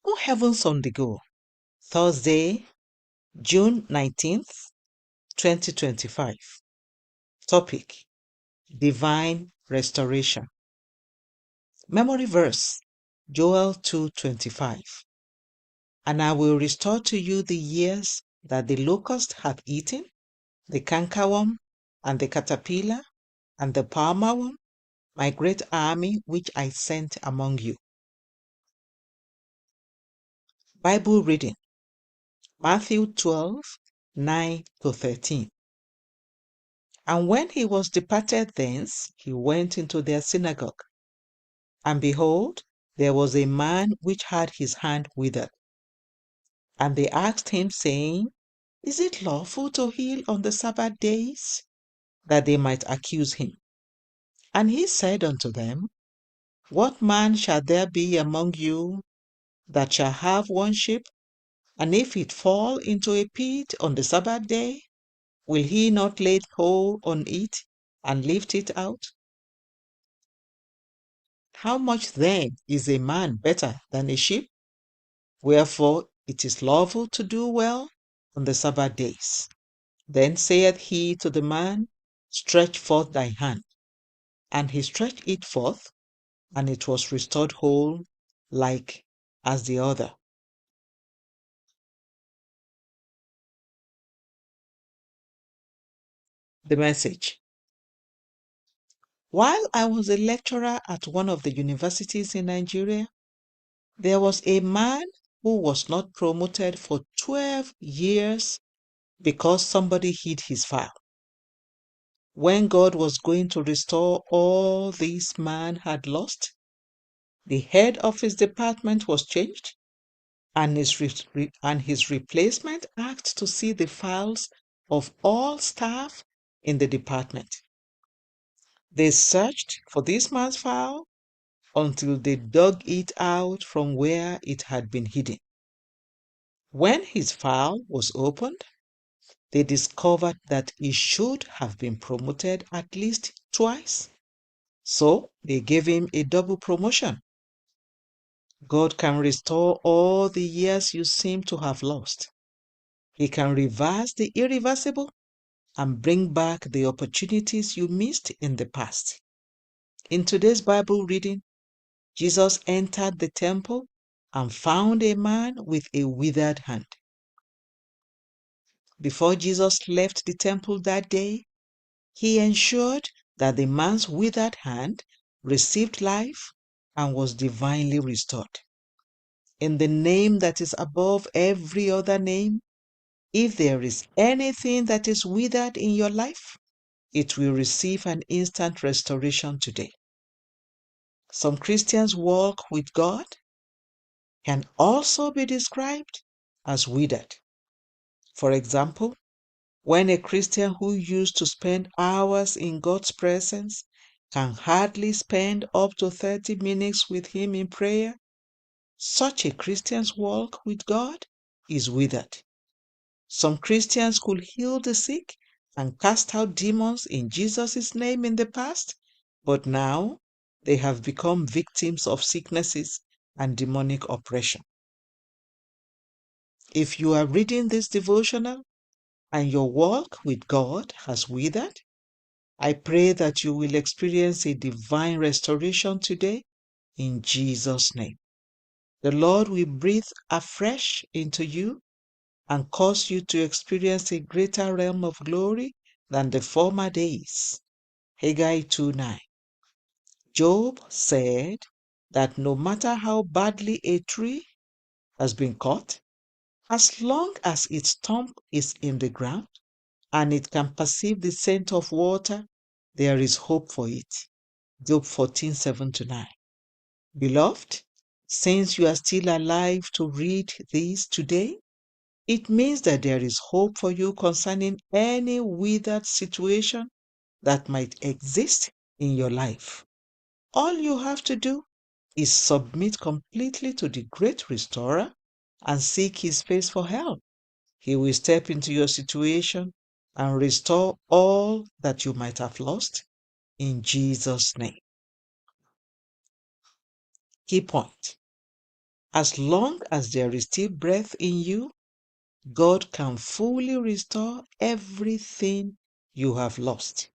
Go Heavens on the Go, Thursday, June 19th, 2025. Topic: Divine Restoration. Memory verse: Joel 2:25. And I will restore to you the years that the locust hath eaten, the cankerworm, and the caterpillar, and the palmerworm, my great army which I sent among you. Bible reading: Matthew 12:9-13. And when he was departed thence, he went into their synagogue. And behold, there was a man which had his hand withered. And they asked him, saying, Is it lawful to heal on the Sabbath days? That they might accuse him. And he said unto them, What man shall there be among you that shall have one sheep, and if it fall into a pit on the Sabbath day, will he not lay hold on it and lift it out? How much then is a man better than a sheep? Wherefore it is lawful to do well on the Sabbath days. Then saith he to the man, Stretch forth thy hand. And he stretched it forth, and it was restored whole, like as the other. The message: While I was a lecturer at one of the universities in Nigeria, there was a man who was not promoted for 12 years because somebody hid his file. When God was going to restore all this man had lost, the head of his department was changed, and his replacement asked to see the files of all staff in the department. They searched for this man's file until they dug it out from where it had been hidden. When his file was opened, they discovered that he should have been promoted at least twice. So they gave him a double promotion. God can restore all the years you seem to have lost. He can reverse the irreversible and bring back the opportunities you missed in the past. In today's Bible reading, Jesus entered the temple and found a man with a withered hand. Before Jesus left the temple that day, he ensured that the man's withered hand received life and was divinely restored. In the name that is above every other name, if there is anything that is withered in your life, it will receive an instant restoration today. Some Christians' walk with God can also be described as withered. For example, when a Christian who used to spend hours in God's presence can hardly spend up to 30 minutes with Him in prayer, such a Christian's walk with God is withered. Some Christians could heal the sick and cast out demons in Jesus' name in the past, but now they have become victims of sicknesses and demonic oppression. If you are reading this devotional and your walk with God has withered, I pray that you will experience a divine restoration today in Jesus' name. The Lord will breathe afresh into you and cause you to experience a greater realm of glory than the former days. Haggai 2:9. Job said that no matter how badly a tree has been cut, as long as its stump is in the ground and it can perceive the scent of water, there is hope for it. Job 14:7-9. Beloved, since you are still alive to read this today, it means that there is hope for you concerning any withered situation that might exist in your life. All you have to do is submit completely to the great restorer and seek his face for help. He will step into your situation and restore all that you might have lost in Jesus' name. Key point: As long as there is still breath in you, God can fully restore everything you have lost.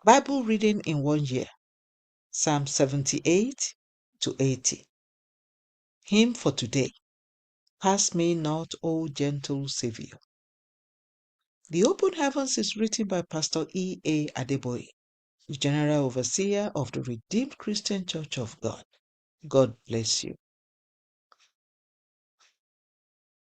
Bible reading in 1 year, Psalm 78 to 80. Hymn for today, Pass Me Not, O Gentle Savior. The Open Heavens is written by Pastor E.A. Adeboye, the General Overseer of the Redeemed Christian Church of God. God bless you.